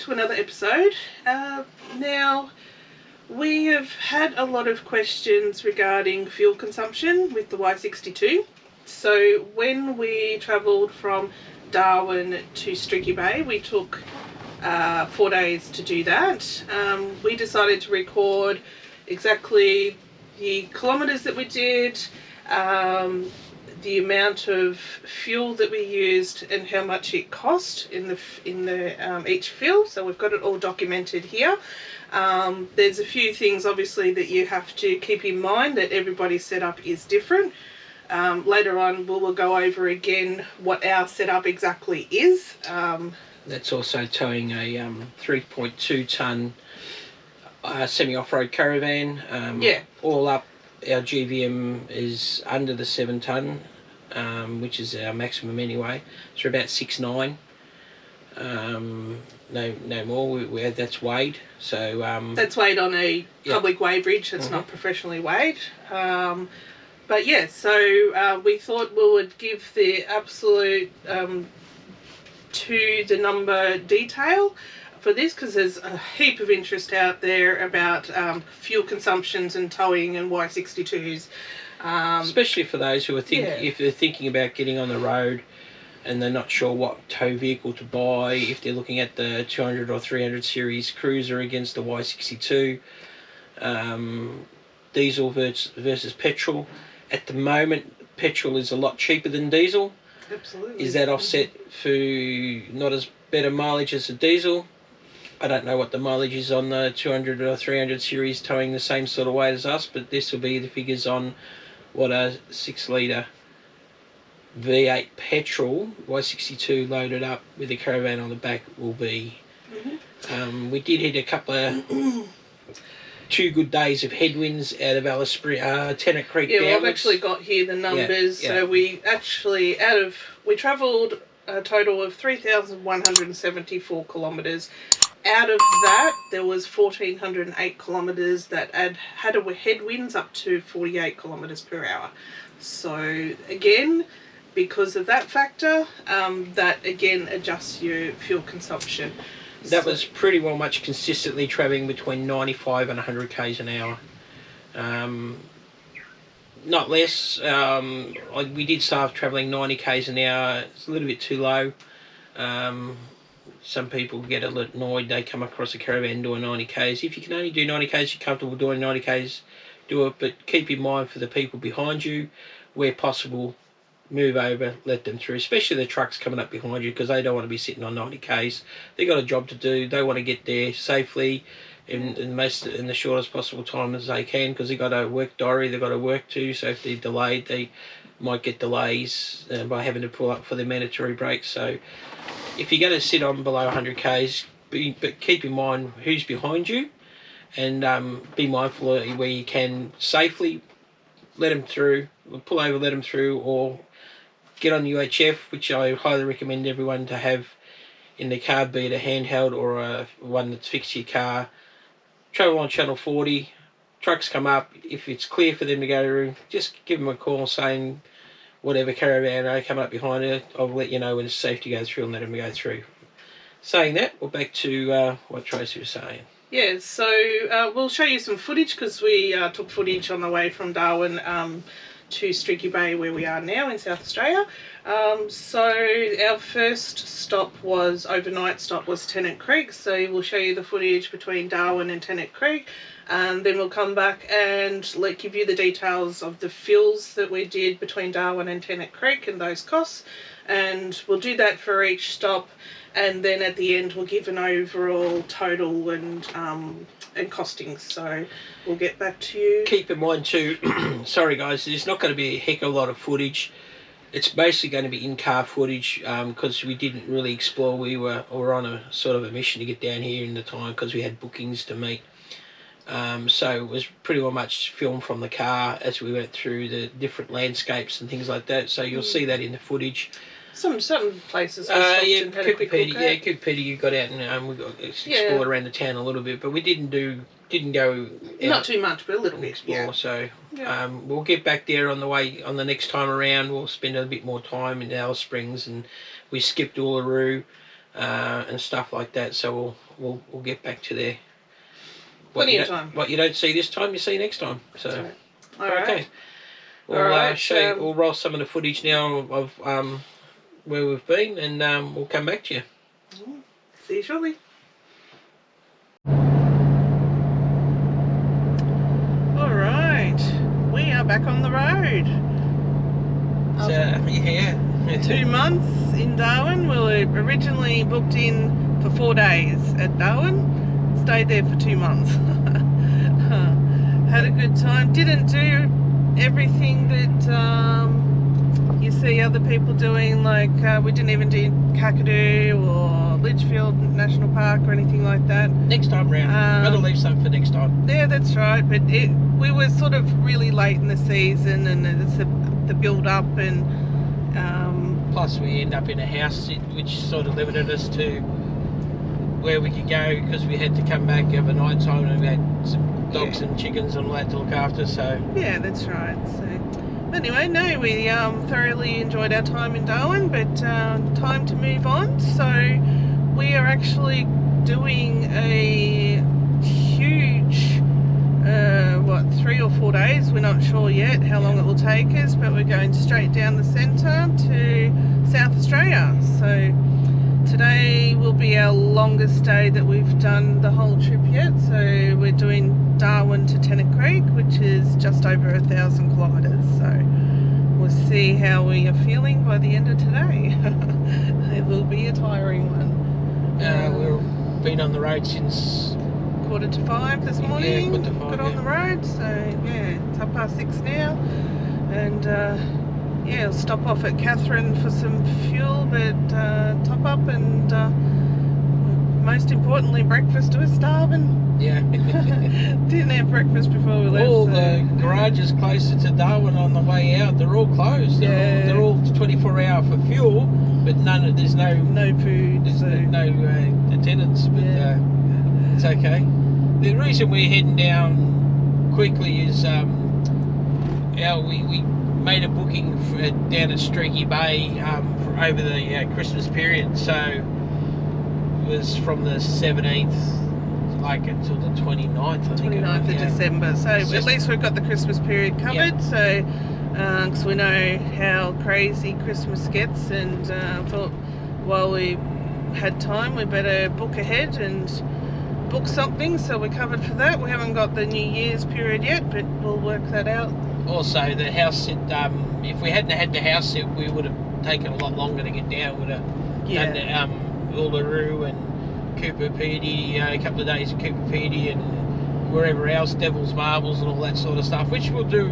to another episode. Now, we have had a lot of questions regarding fuel consumption with the Y62. So when we travelled from Darwin to Streaky Bay, we took 4 days to do that. We decided to record exactly the kilometres that we did, the amount of fuel that we used and how much it cost in the each fill. So we've got it all documented here. There's a few things obviously that you have to keep in mind, that everybody's setup is different. Later on we'll go over again what our setup exactly is. That's also towing a 3.2 tonne semi-off-road caravan. All up, our GVM is under the 7 tonne, which is our maximum anyway. So about 6.9. No more. That's weighed. So that's weighed on a public weigh bridge. That's not professionally weighed. But yeah, so we thought we would give the absolute to the number detail for this, because there's a heap of interest out there about fuel consumptions and towing and Y62s. Especially for those who are if they're thinking about getting on the road and they're not sure what tow vehicle to buy, if they're looking at the 200 or 300 series cruiser against the Y62, diesel versus petrol. At the moment, petrol is a lot cheaper than diesel. Absolutely. Is that offset for not as better mileage as a diesel? I don't know what the mileage is on the 200 or 300 series towing the same sort of weight as us, but this will be the figures on what a 6 litre V8 petrol Y62 loaded up with a caravan on the back will be. We did hit a couple of 2 good days of headwinds out of Alice Tennant Creek. Yeah, well, I've actually got here the numbers. Yeah. So we actually we travelled a total of 3,174 kilometres. Out of that, there was 1,408 kilometres that had headwinds up to 48 kilometres per hour. So again, because of that factor, that again adjusts your fuel consumption. That was pretty well much consistently travelling between 95 and 100 k's an hour. Not less. We did start travelling 90 k's an hour. It's a little bit too low. Some people get a little annoyed. They come across a caravan doing 90 k's. If you can only do 90 k's, you're comfortable doing 90 k's, do it. But keep in mind for the people behind you, where possible, move over, let them through, especially the trucks coming up behind you, because they don't want to be sitting on 90 k's. They've got a job to do. They want to get there safely in the shortest possible time as they can, because they've got a work diary, they've got to work too. So if they're delayed, they might get delays by having to pull up for their mandatory breaks. So if you're going to sit on below 100 k's, but keep in mind who's behind you, and be mindful of where you can safely let them through, pull over, let them through, or get on UHF, which I highly recommend everyone to have in their car, be it a handheld or one that's fixed to your car. Travel on channel 40, trucks come up, if it's clear for them to go through, just give them a call saying whatever caravan are coming up behind it, I'll let you know when it's safe to go through and let them go through. Saying that, we're back to what Tracy was saying. Yeah, so we'll show you some footage, because we took footage on the way from Darwin to Streaky Bay, where we are now in South Australia. So our first overnight stop was Tennant Creek, so we'll show you the footage between Darwin and Tennant Creek, and then we'll come back and give you the details of the fills that we did between Darwin and Tennant Creek and those costs, and we'll do that for each stop, and then at the end we'll give an overall total and costings. So we'll get back to you. Keep in mind too, sorry guys, there's not going to be a heck of a lot of footage. It's basically going to be in-car footage, because we didn't really explore. We were on a sort of a mission to get down here in the time, because we had bookings to meet. So it was pretty well much filmed from the car as we went through the different landscapes and things like that. So you'll see that in the footage. Some places we stopped and had a quick look at. Cooper, you got out and we got explored around the town a little bit, but we didn't go not too much, but a little bit. Explore. So we'll get back there on the next time around. We'll spend a bit more time in Alice Springs, and we skipped Uluru and stuff like that. So we'll get back to there. Plenty of time. What you don't see this time, you see next time. So, right. All right. Okay. We'll roll some of the footage now of where we've been, and we'll come back to you. See you shortly. All right, we are back on the road. So, yeah. 2 months in Darwin. We were originally booked in for 4 days at Darwin. Stayed there for 2 months. Had a good time. Didn't do everything that you see other people doing, like we didn't even do Kakadu or Litchfield National Park or anything like that. Next time round. Gotta leave something for next time. Yeah, that's right. But we were sort of really late in the season, and it's the build up, and plus we end up in a house which sort of limited us to where we could go, because we had to come back over night time, and we had some dogs and chickens and all that to look after. So yeah, that's right. So anyway, no, we thoroughly enjoyed our time in Darwin, but time to move on. So we are actually doing a huge 3 or 4 days, we're not sure yet how long it will take us, but we're going straight down the centre to South Australia. So today will be our longest day that we've done the whole trip yet. So we're doing Darwin to Tennant Creek, which is just over 1,000 kilometres. So we'll see how we are feeling by the end of today. It will be a tiring one. We've been on the road since 4:45 this morning. Yeah, 4:45, got on the road. So yeah, it's 6:30 now, and yeah, we'll stop off at Catherine for some fuel, but top up, and most importantly, breakfast. We were starving. Yeah. Didn't have breakfast before we left. All the garages closer to Darwin on the way out, they're all closed. They're all 24-hour for fuel, but there's no food. There's no attendance, but it's okay. The reason we're heading down quickly is we made a booking down at Streaky Bay for over the Christmas period, so it was from the 17th until the 29th, I think. 29th of December. So at least we've got the Christmas period covered. So because we know how crazy Christmas gets, and thought while we had time, we better book ahead and book something, so we're covered for that. We haven't got the New Year's period yet, but we'll work that out. Also, the house sit, if we hadn't had the house sit, we would have taken a lot longer to get down. Would have done Uluru and Cooper Pedy, a couple of days at Cooper Pedy and wherever else, Devil's Marbles and all that sort of stuff, which we'll do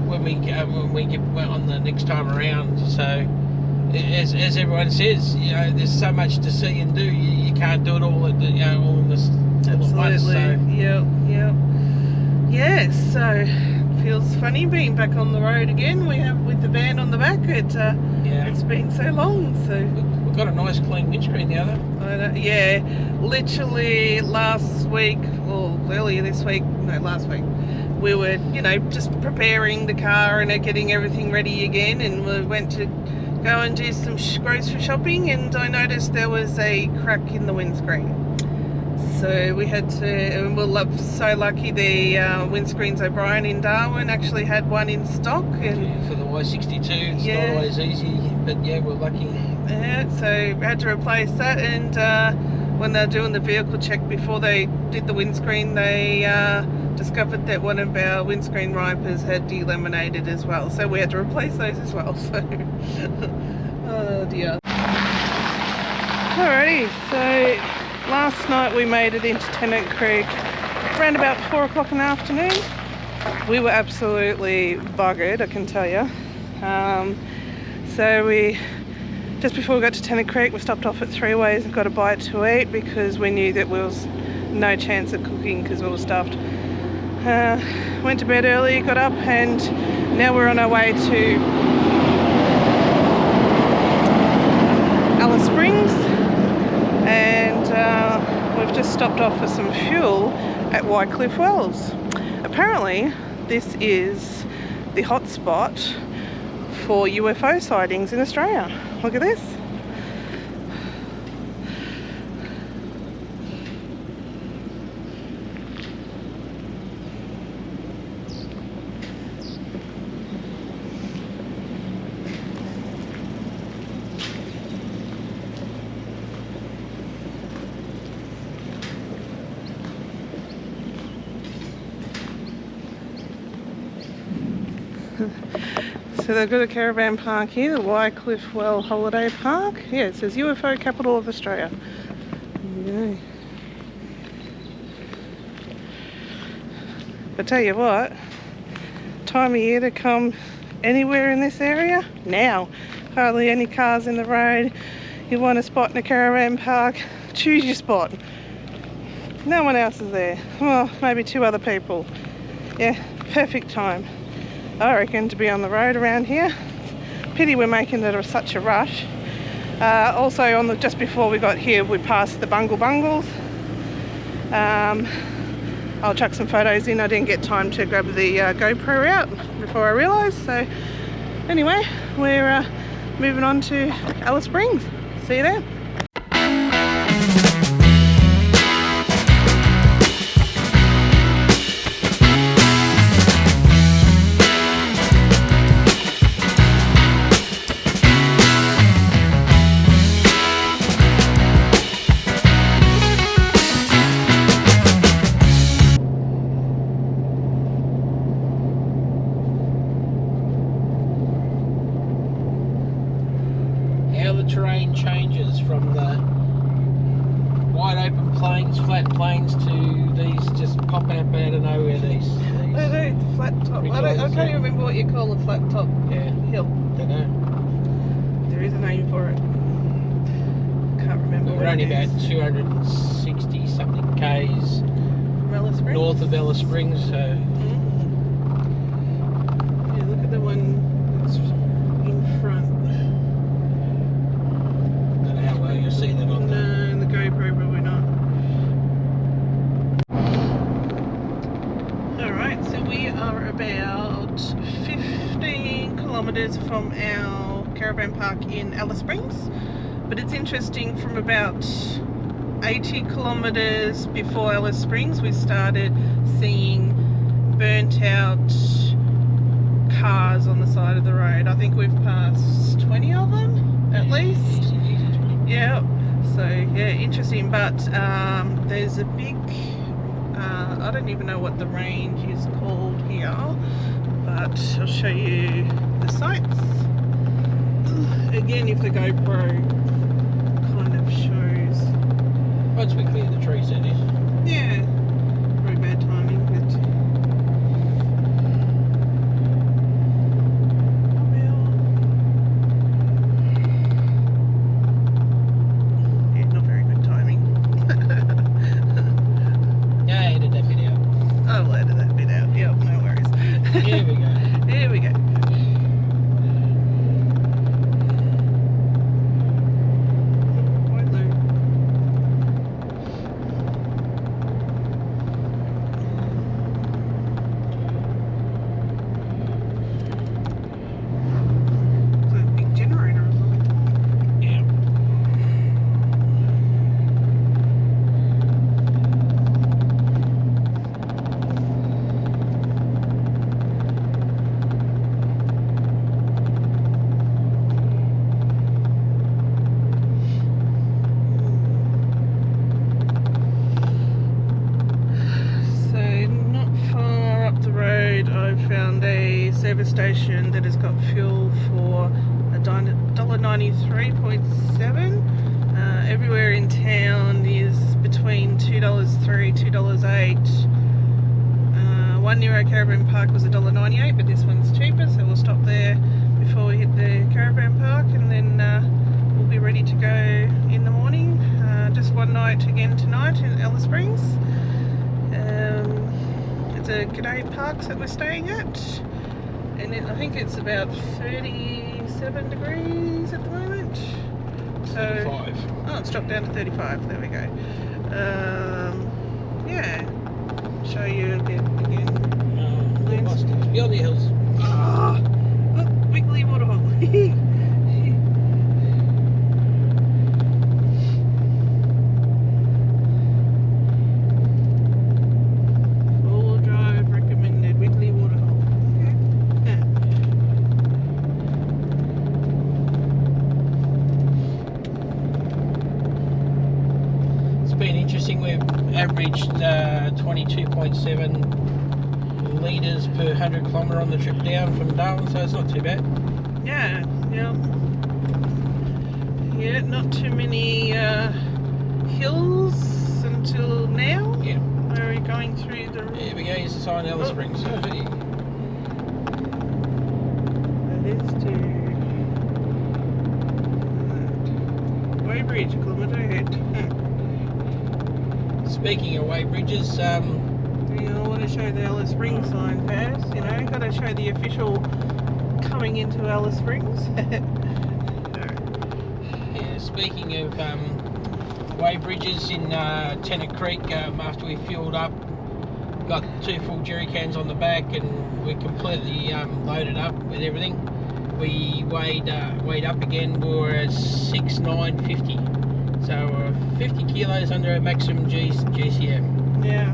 when we get on the next time around. So as everyone says, there's so much to see and do. You can't do it all at all at once. So. Yeah. So feels funny being back on the road again. We have with the van on the back. It's been so long. So we've got a nice clean windscreen now, though. Yeah, literally last week or earlier this week. No, last week. We were, just preparing the car and getting everything ready again, and we went to go and do some grocery shopping, and I noticed there was a crack in the windscreen. So we had to, and we're so lucky the windscreens O'Brien in Darwin actually had one in stock. And for the Y62, it's not always easy, but yeah, we're lucky. Yeah, so we had to replace that, and when they were doing the vehicle check before they did the windscreen, they discovered that one of our windscreen wipers had delaminated as well, so we had to replace those as well. So oh dear. Alrighty, so last night we made it into Tennant Creek around about 4 o'clock in the afternoon. We were absolutely buggered, I can tell you. So just before we got to Tennant Creek, we stopped off at Three Ways and got a bite to eat, because we knew that there was no chance of cooking because we were stuffed. Went to bed early, got up, and now we're on our way to Alice Springs, and we've just stopped off for some fuel at Wycliffe Wells. Apparently this is the hotspot for UFO sightings in Australia. Look at this. So they've got a caravan park here, the Wycliffe Well Holiday Park. Yeah, it says UFO Capital of Australia. There you go. But tell you what, time of year to come anywhere in this area? Now. Hardly any cars in the road. You want a spot in a caravan park, choose your spot. No one else is there. Well, maybe 2 other people. Yeah, perfect time, I reckon, to be on the road around here. Pity we're making it such a rush. Also, just before we got here, we passed the Bungles. I'll chuck some photos in. I didn't get time to grab the GoPro out before I realised. So anyway, we're moving on to Alice Springs. See you there. Terrain changes from the wide open plains, flat plains, to these just pop up out of nowhere. These I do, flat top. I can't even remember what you call a flat top hill. Don't know. There is a name for it. Can't remember. We're only about 260 something k's from Alice Springs? North of Alice Springs. So yeah, look at the one that's in front. You'll see that on the GoPro, probably not. Alright, so we are about 15 kilometres from our caravan park in Alice Springs, but it's interesting, from about 80 kilometres before Alice Springs we started seeing burnt out cars on the side of the road. I think we've passed 20 of them at least. Yeah, so yeah, interesting, but there's a big, I don't even know what the range is called here, but I'll show you the sights. Again, if the GoPro kind of shows. Once we clear the trees, that is. Yeah, very bad timing, but Here we go. Here we go. It's a big generator or something. Yeah. Found a service station that has got fuel for $1.93.7. Everywhere in town is between $2.03, $2.08. One near our caravan park was $1.98, but this one's cheaper, so we'll stop there before we hit the caravan park, and then we'll be ready to go in the morning. Just one night again tonight in Alice Springs. The G'day Parks that we're staying at, and I think it's about 37 degrees at the moment. So 35. Oh, it's dropped down to 35. There we go. Yeah, show you a bit again. It's beyond the hills. Oh, look, wiggly waterhole. We've averaged 22.7 litres per 100 kilometre on the trip down from Darwin, so it's not too bad. Yeah, not too many hills until now. Yeah. Where are we going through the... Here we go, here's the sign, Alice Springs. That is to... Weybridge, a kilometre ahead. Speaking of Weybridges, I want to show the Alice Springs sign first, got to show the official coming into Alice Springs. yeah, speaking of Weybridges in Tennant Creek, after we fueled up, got 2 full jerry cans on the back, and we completely loaded up with everything. We weighed up again. We were at 6,950, so 50 kilos under our maximum GCM. Yeah.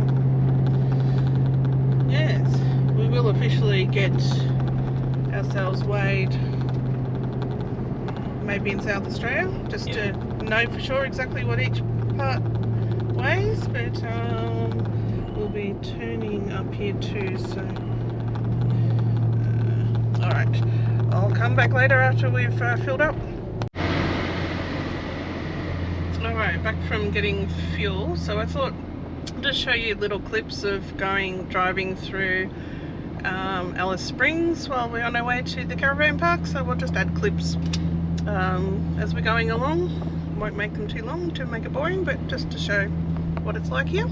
Yes, we will officially get ourselves weighed maybe in South Australia, just to know for sure exactly what each part weighs, but we'll be turning up here too, so alright, I'll come back later after we've filled up. Alright, back from getting fuel, so I thought I'd just show you little clips of driving through Alice Springs while we're on our way to the caravan park, so we'll just add clips as we're going along. Won't make them too long to make it boring, but just to show what it's like here.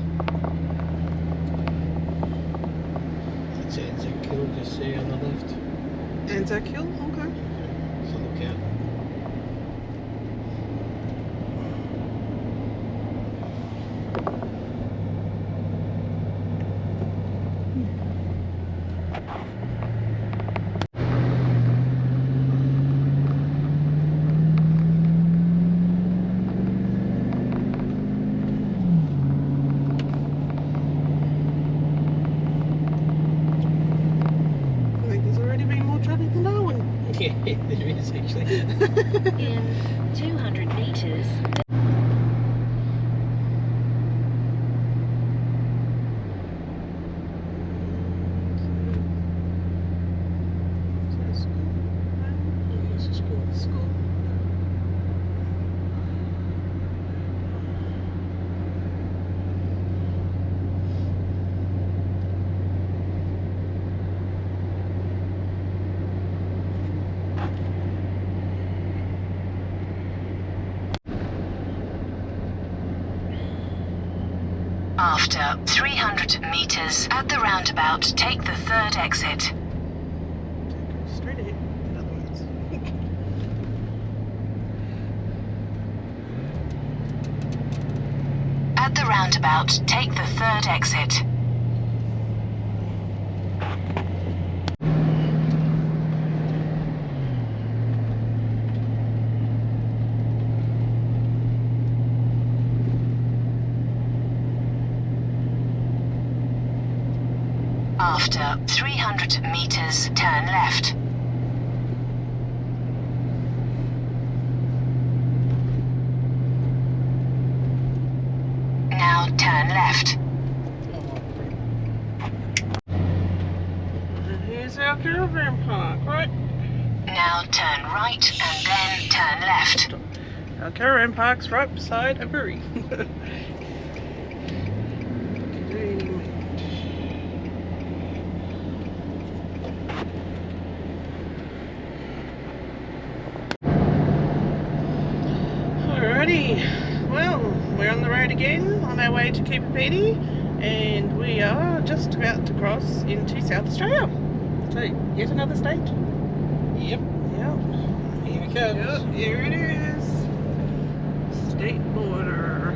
That's Anzac Hill, just see on the left. Anzac Hill, okay. So look out. Yeah, there is actually. In 200 meters. After 300 meters at the roundabout, take the 3rd exit. Straight ahead, in other words. At the roundabout, take the 3rd exit. After 300 meters, turn left. Now turn left. And here's our caravan park, right? Now turn right and then turn left. Our caravan park's right beside a brewery. Alrighty, well, we're on the road again on our way to Cooper and we are just about to cross into South Australia. So, yet another state. Yep. Yeah. Here we go. Yep, here it is. State border.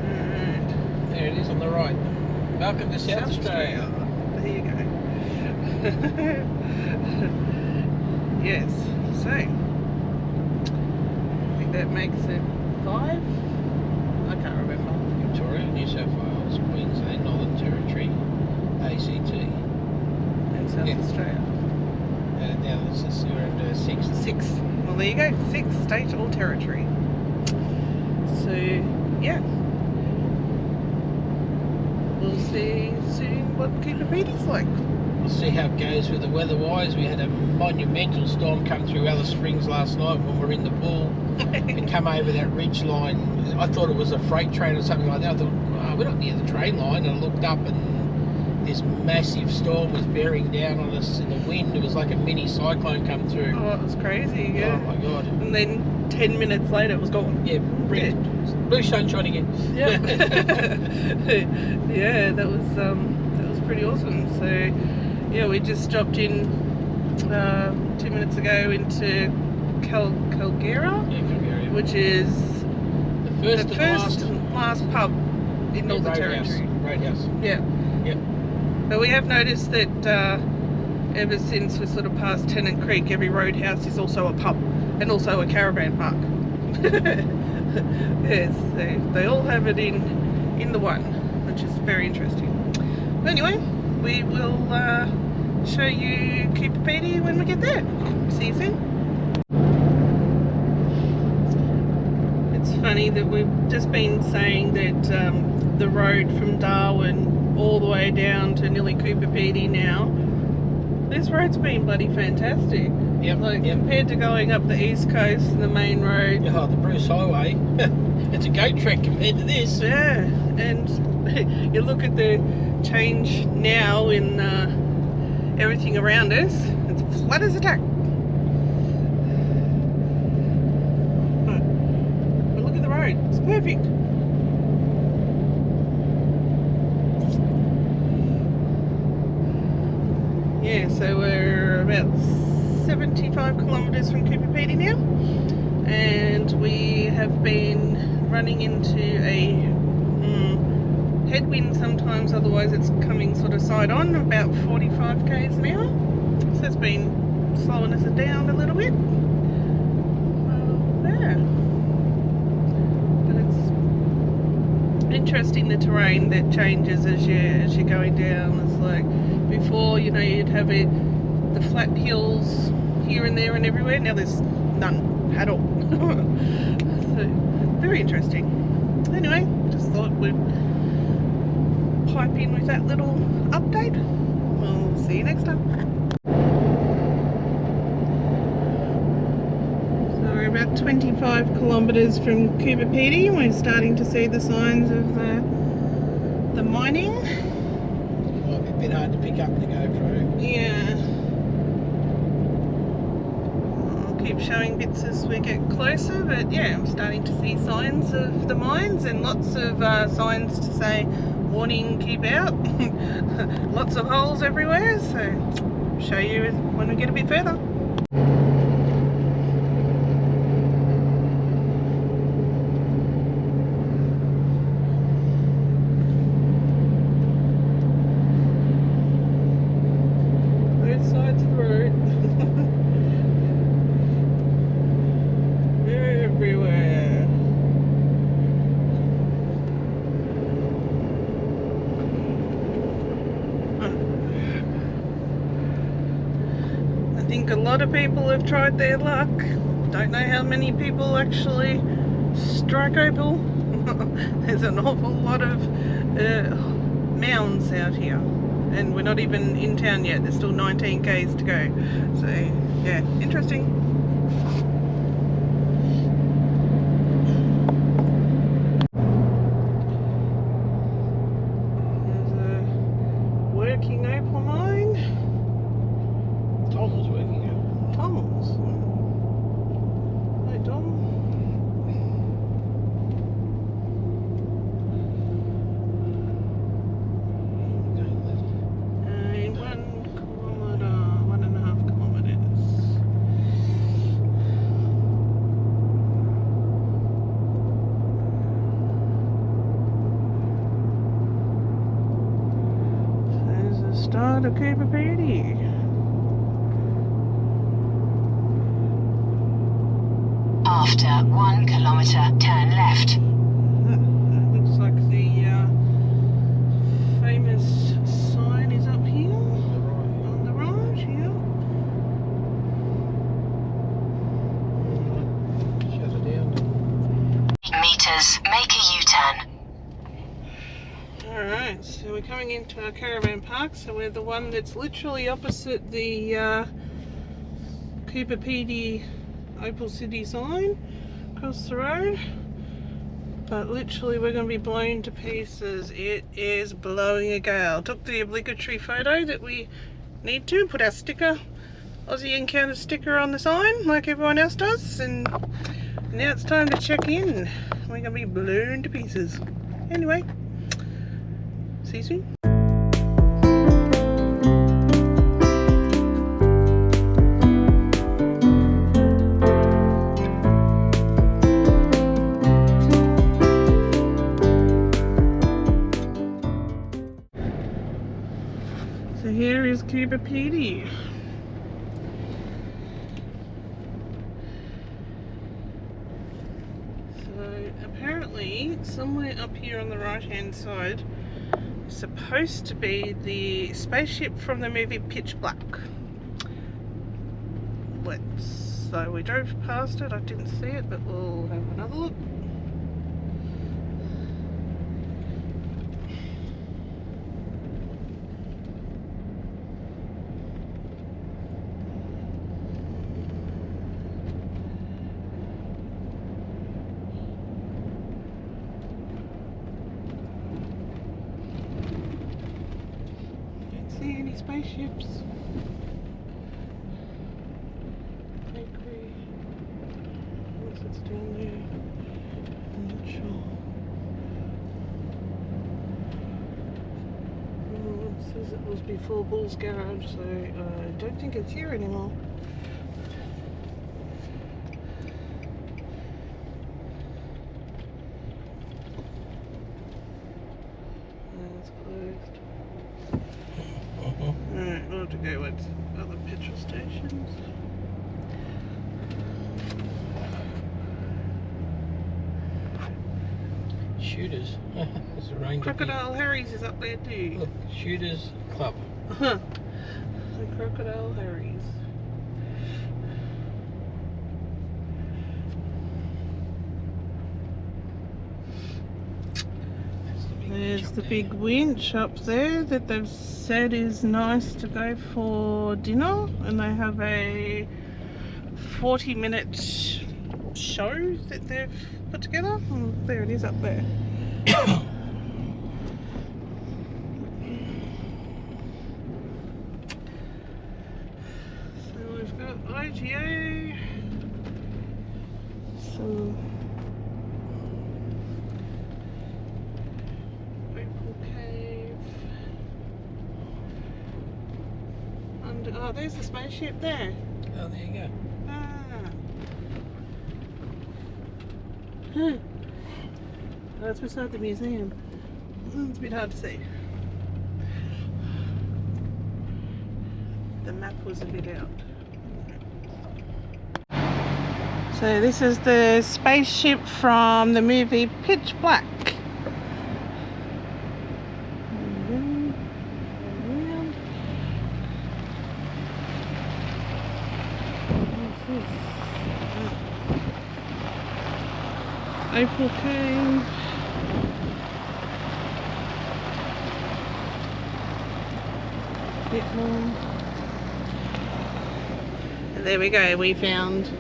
And There it is on the right. Welcome to South Australia. There you go. Yes, so I think that makes it 5. I can't remember. Victoria, New South Wales, Queensland, Northern Territory, ACT. And South Australia. Now this is we're into 6. 6. Well, there you go. 6 state or territory. So, yeah. we'll see soon what Cooper Petey's like. We'll see how it goes with the weather-wise. We had a monumental storm come through Alice Springs last night when we were in the pool and come over that ridge line. I thought it was a freight train or something like that. I thought, oh, we're not near the train line. And I looked up and this massive storm was bearing down on us in the wind. It was like a mini cyclone come through. Oh, it was crazy, yeah. Oh my God. And then 10 minutes later it was gone. Yeah, blue sunshine again. Yeah. Yeah, that was pretty awesome. So yeah, we just dropped in 2 minutes ago into Calgara, which is the the first first last pub in Northern Territory. Roadhouse. Yeah. Yep. But we have noticed that ever since we sort of passed Tennant Creek, every roadhouse is also a pub and also a caravan park. Yes, they all have it in the one, which is very interesting. Anyway, we will show you Cooper Petey when we get there. See you soon. It's funny that we've just been saying that the road from Darwin all the way down to nearly Cooper Petey now, this road's been bloody fantastic. Yep. Compared to going up the east coast and the main road. Oh, the Bruce Highway. It's a goat trek compared to this. Yeah, and you look at the change now in everything around us, it's flat as a tack. But look at the road, it's perfect. Yeah, so we're about 75 kilometres from Cooper Petey now, and we have been running into a headwind sometimes, otherwise it's coming sort of side on, about 45 k's an hour, so it's been slowing us down a little bit. Yeah, but it's interesting, the terrain that changes as you're going down. It's like before, you know, you'd have the flat hills here and there and everywhere. Now there's none at all. So very interesting. Anyway, just thought we'd pipe in with that little update. We'll see you next time. So we're about 25 kilometres from Cooper Petey. We're starting to see the signs of the mining. Might be a bit hard to pick up in the GoPro. Yeah. I'll keep showing bits as we get closer, but yeah, I'm starting to see signs of the mines and lots of signs to say, warning, keep out. Lots of holes everywhere, so show you when we get a bit further. Both sides of the road. Everywhere. I think a lot of people have tried their luck. Don't know how many people actually strike opal. There's an awful lot of mounds out here, and we're not even in town yet. There's still 19 k's to go. So yeah, interesting. There's a working opal mine. Tom was working out. Tom's. Hi, Tom. Going left. 1 kilometre, 1.5 kilometres. There's the start of Cooper Petey. After 1 kilometre, turn left. That looks like the famous sign is up here on the right, yeah. Shut it down. Meters, make a U-turn. Alright, so we're coming into our caravan park, so we're the one that's literally opposite the Cooper PD Opal City sign across the road. But literally we're going to be blown to pieces. It is blowing a gale. Took the obligatory photo that we need to, put our sticker, Aussie Encounter sticker on the sign like everyone else does, and now it's time to check in. We're going to be blown to pieces. Anyway, see you soon. So here is Cooper PD. So apparently somewhere up here on the right hand side is supposed to be the spaceship from the movie Pitch Black. So we drove past it, I didn't see it, but we'll have another look. See any spaceships? Bakery. Unless it's down there. I'm not sure. Oh, it says it was before Bull's Garage, so I don't think it's here anymore. It's closed. Alright, we'll have to go with other petrol stations. Shooters. There's a range Crocodile Harry's is up there too. Look, Shooters Club. The Crocodile Harry's. There's the big winch up there that they've said is nice to go for dinner, and they have a 40-minute show that they've put together. Oh, there it is up there. So we've got IGA, some Opal Cave. Oh, there's the spaceship there. Oh, there you go. Oh, that's beside the museum. It's a bit hard to see. The map was a bit out. So this is the spaceship from the movie Pitch Black. Opal Cave. Bit more. And there we go, we found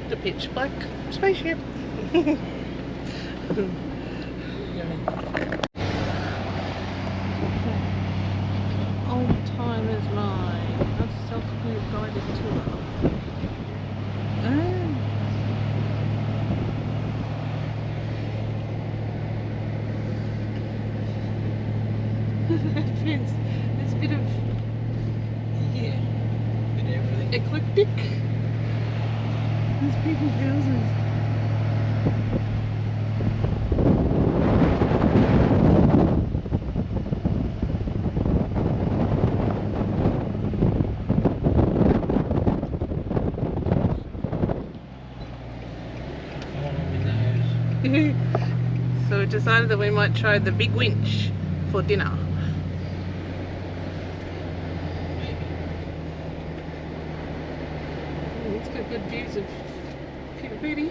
the Pitch Black spaceship. Old Timers Mine. A self-guided tour. There's a bit of bit of everything. eclectic. There's people's houses. So we decided that we might try the big winch for dinner. It's got good views of Cooper PD.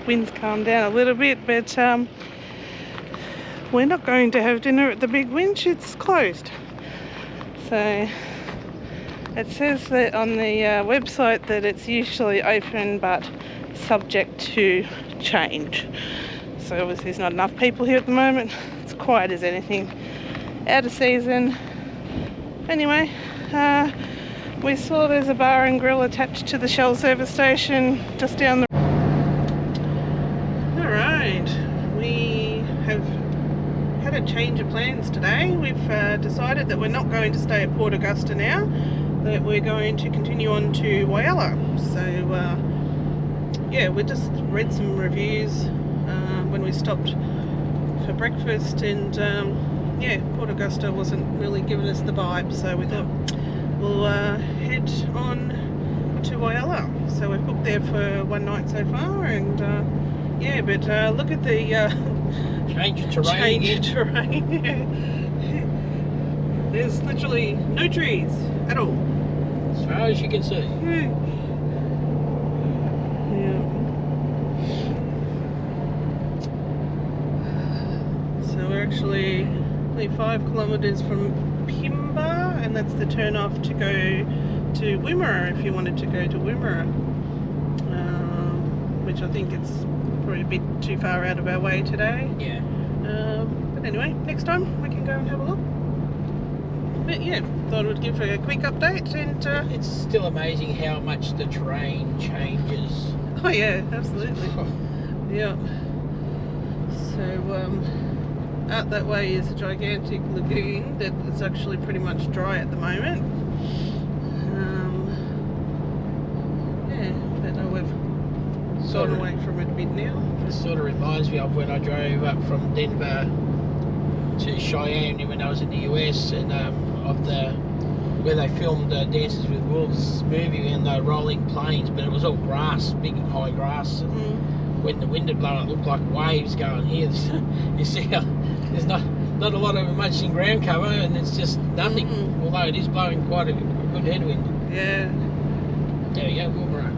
wind's calmed down a little bit, but we're not going to have dinner at the Big Winch. It's closed. So it says that on the website that it's usually open but subject to change. So obviously there's not enough people here at the moment. It's quiet as anything. Out of season. Anyway, we saw there's a bar and grill attached to the Shell service station just down the... Alright, we have had a change of plans today. We've decided that we're not going to stay at Port Augusta now, that we're going to continue on to Whyalla. So yeah, we just read some reviews when we stopped for breakfast, and yeah, Port Augusta wasn't really giving us the vibe, so we thought we'll head on to Whyalla. So we've booked there for one night so far, and yeah, but look at the change of terrain. Change of terrain. There's literally no trees at all, As far as you can see. Yeah. So we're actually only 5 kilometres from Pimba, and that's the turn off to go to Wimmera if you wanted to go to Wimmera, which I think it's probably a bit too far out of our way today. Yeah. But anyway, next time we can go and have a look. But yeah, thought I would give a quick update, and It's still amazing how much the terrain changes. oh yeah, absolutely. Yeah. So out that way is a gigantic lagoon that is actually pretty much dry at the moment. Yeah, but we've gone away from it a bit now. It sort of reminds me of when I drove up from Denver to Cheyenne when I was in the US, and of the where they filmed Dances with Wolves movie, and the rolling plains, but it was all grass, big high grass. And when the wind had blown, it looked like waves going here. You see how there's not a lot of much in ground cover, and it's just nothing. Although it is blowing quite a good headwind. Yeah. There we go, Woomera.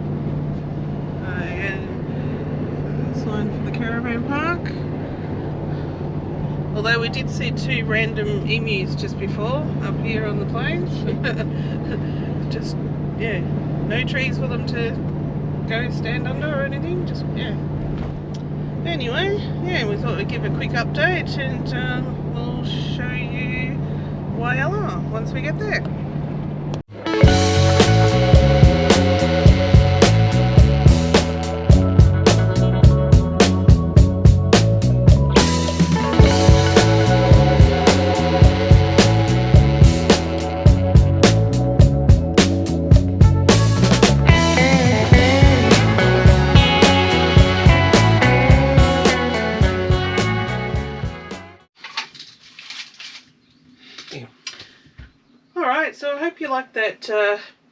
And sign for the caravan park. Although we did see 2 random emus just before up here on the plains. Just, yeah, no trees for them to go stand under or anything. Just, yeah. Anyway, yeah, we thought we'd give a quick update, and we'll show you Whyalla once we get there. Alright, so I hope you liked that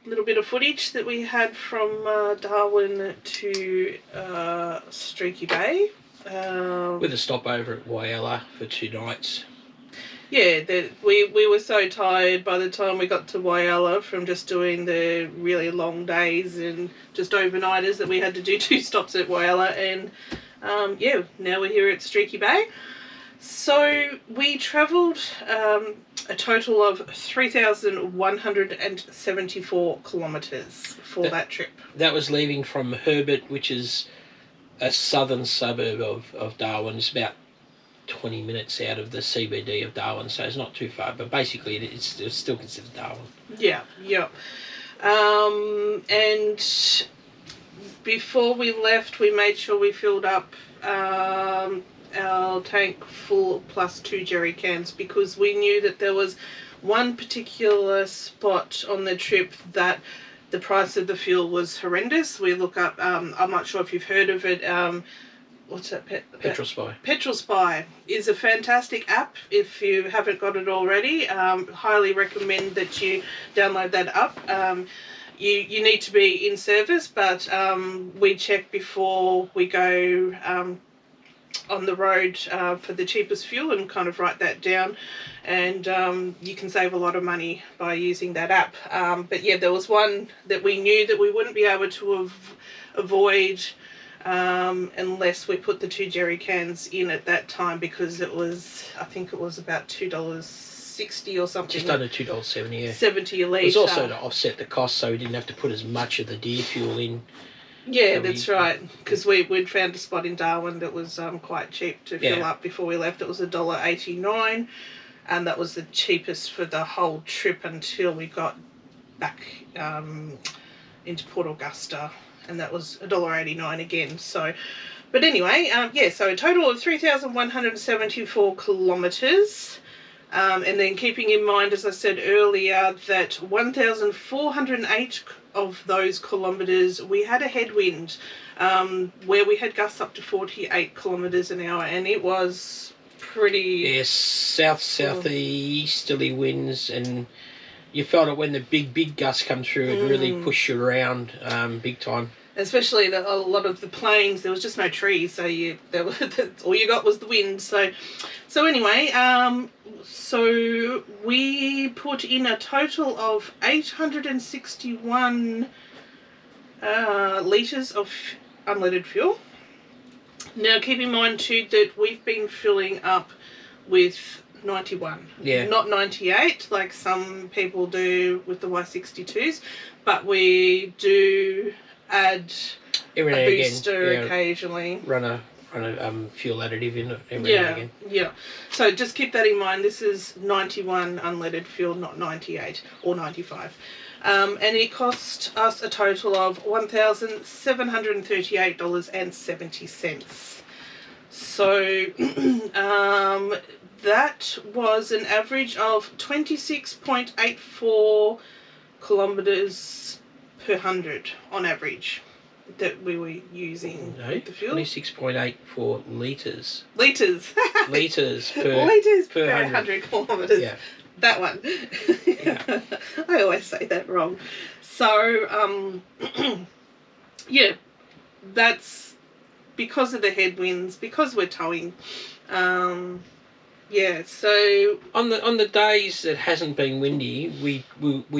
little bit of footage that we had from Darwin to Streaky Bay. With a stopover at Whyalla for 2 nights. Yeah, we were so tired by the time we got to Whyalla from just doing the really long days and just overnighters that we had to do 2 stops at Whyalla, and yeah, now we're here at Streaky Bay. So we travelled a total of 3,174 kilometres for that trip. That was leaving from Herbert, which is a southern suburb of Darwin. It's about 20 minutes out of the CBD of Darwin, so it's not too far, but basically it's still considered Darwin. Yeah, yeah. And before we left, we made sure we filled up our tank full plus 2 jerry cans, because we knew that there was one particular spot on the trip that the price of the fuel was horrendous. We look up, I'm not sure if you've heard of it, what's that? Petrol Spy. Petrol Spy is a fantastic app. If you haven't got it already, highly recommend that you download that app. You need to be in service, but we check before we go on the road for the cheapest fuel and kind of write that down, and you can save a lot of money by using that app. But yeah, there was one that we knew that we wouldn't be able to avoid unless we put the 2 jerry cans in at that time, because it was, I think it was about $2.60 or something. Just under $2.70, yeah. 70 a litre. It was also to offset the cost, so we didn't have to put as much of the deer fuel in. Yeah, that's right. Because we'd found a spot in Darwin that was quite cheap to fill up before we left. It was $1.89, and that was the cheapest for the whole trip until we got back into Port Augusta, and that was $1.89 again. So, but anyway, so a total of 3,174 kilometres. And then keeping in mind, as I said earlier, that 1,408 of those kilometres we had a headwind, where we had gusts up to 48 kilometres an hour, and it was pretty... Yeah, southeasterly winds, and you felt it when the big gusts come through. It really pushed you around big time. Especially a lot of the plains, there was just no trees, so all you got was the wind. So anyway, so we put in a total of 861 litres of unleaded fuel. Now keep in mind too that we've been filling up with 91, not 98 like some people do with the Y62s, but we do add a booster occasionally. Run a fuel additive in it every now and again. Yeah. So just keep that in mind. This is 91 unleaded fuel, not 98 or 95. And it cost us a total of $1,738.70. So that was an average of 26.84 kilometres per 100 on average that we were using with the fuel. 26.84 litres. Litres. Litres per 100 kilometres. Yeah. That one. Yeah. I always say that wrong. So, yeah, that's because of the headwinds, because we're towing. Yeah, so on the days that hasn't been windy, we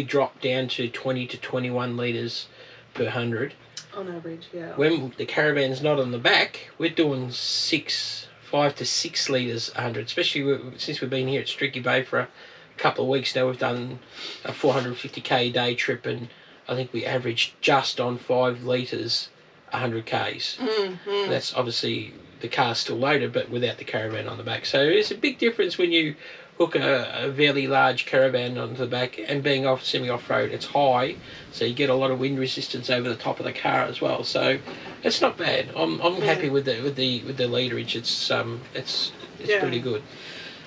drop down to 20 to 21 litres per 100 on average. Yeah. When the caravan's not on the back, we're doing 5 to 6 litres 100. Especially since we've been here at Streaky Bay for a couple of weeks now. We've done a 450k a day trip, and I think we averaged just on 5 litres 100 k's. Mm-hmm. That's obviously the car's still loaded, but without the caravan on the back. So it's a big difference when you hook a fairly large caravan onto the back, and being semi-off-road, it's high, so you get a lot of wind resistance over the top of the car as well. So it's not bad. I'm happy with the literage. It's pretty good.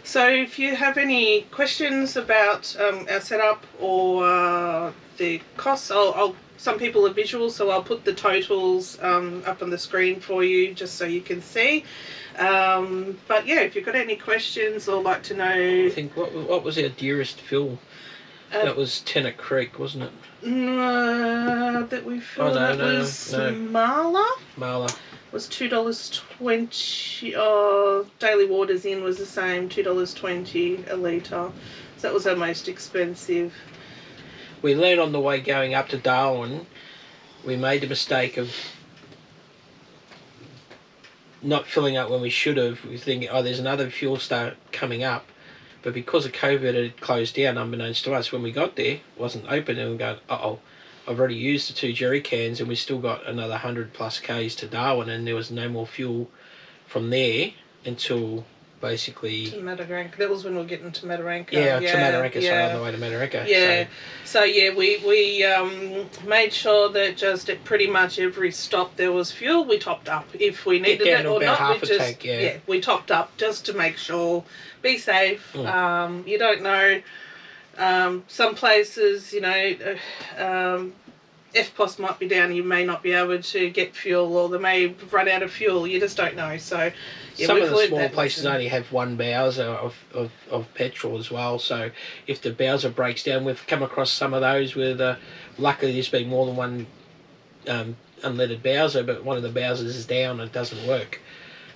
So if you have any questions about our setup or the costs, some people are visual, so I'll put the totals up on the screen for you just so you can see. But yeah, if you've got any questions or like to know... I think, what was our dearest fill? That was Tennant Creek, wasn't it? That we filled, Marla. Marla. Was $2.20. Daily Waters Inn was the same, $2.20 a litre. So that was our most expensive. We learned on the way going up to Darwin, we made the mistake of not filling up when we should have. We were thinking, there's another fuel start coming up. But because of COVID, it had closed down, unbeknownst to us. When we got there, it wasn't open, and we were going, I've already used the 2 jerry cans, and we still got another 100 plus k's to Darwin, and there was no more fuel from there until basically... To Mataranka. That was when we were getting to Mataranka. To Mataranka, so on the way to Mataranka. Yeah. So we made sure that just at pretty much every stop there was fuel. We topped up if we needed it or not. Half a tank, we topped up just to make sure. Be safe. You don't know. Some places, FPOS might be down, you may not be able to get fuel, or they may run out of fuel. You just don't know. So some of the small places only have 1 Bowser of petrol as well. So if the Bowser breaks down, we've come across some of those where luckily there's been more than one unleaded Bowser, but one of the Bowsers is down and it doesn't work.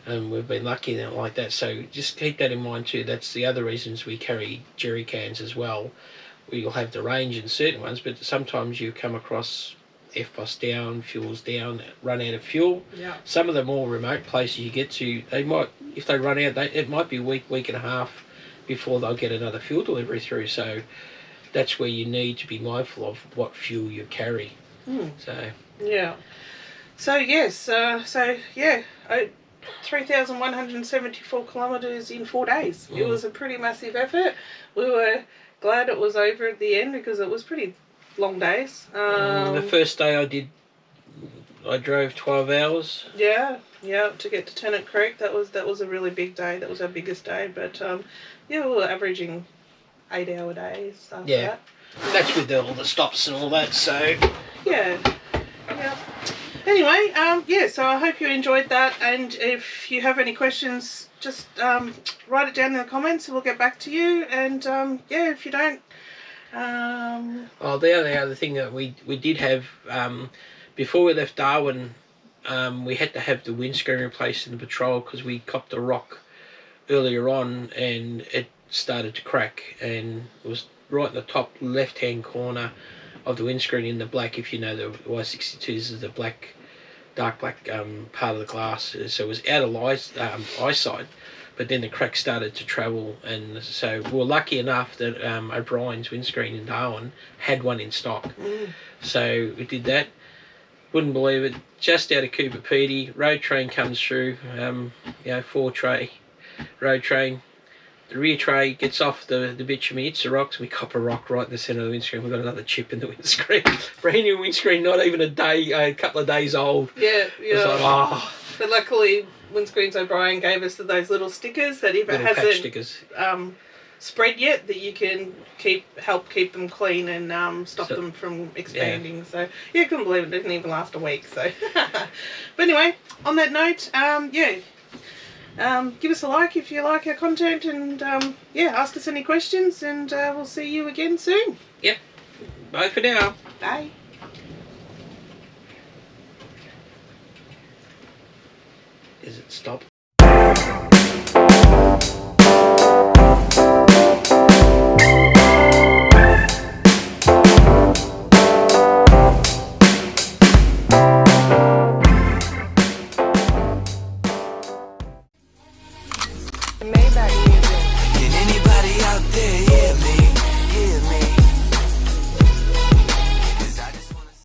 We've been lucky like that. So just keep that in mind too. That's the other reasons we carry jerry cans as well. We'll have the range in certain ones, but sometimes you come across FPOS down, fuel's down, run out of fuel. Yeah. Some of the more remote places you get to, they might, if they run out, it might be a week and a half before they'll get another fuel delivery through. So that's where you need to be mindful of what fuel you carry. So yeah. So yes, 3,174 kilometres in 4 days. It was a pretty massive effort. We were glad it was over at the end because it was pretty long days. the first day I drove 12 hours. Yeah, to get to Tennant Creek, that was a really big day. That was our biggest day, but we were averaging 8-hour days after that. That's with all the stops and all that, so... Yeah. Anyway, so I hope you enjoyed that, and if you have any questions, just write it down in the comments and we'll get back to you, and if you don't... the other thing that we did have, before we left Darwin, we had to have the windscreen replaced in the Patrol because we copped a rock earlier on and it started to crack, and it was right in the top left hand corner of the windscreen in the black. If you know the Y62s is the black, dark black part of the glass, so it was out of eyesight, but then the crack started to travel, and so we were lucky enough that O'Brien's windscreen in Darwin had one in stock. So we did that. Wouldn't believe it, just out of Cooper Pedy, road train comes through, 4-tray road train. The rear tray gets off the bitumen, hits the rocks, we cop a rock right in the centre of the windscreen. We've got another chip in the windscreen. Brand new windscreen, not even a couple of days old. Yeah. It's like, oh. But luckily, Windscreens O'Brien gave us those little stickers that if it Little patch hasn't stickers. spread yet, that you can help keep them clean and stop them from expanding. So couldn't believe it didn't even last a week. So, but anyway, on that note, give us a like if you like our content, and ask us any questions, and we'll see you again soon. Yep. Bye for now. Bye. Is it stopped?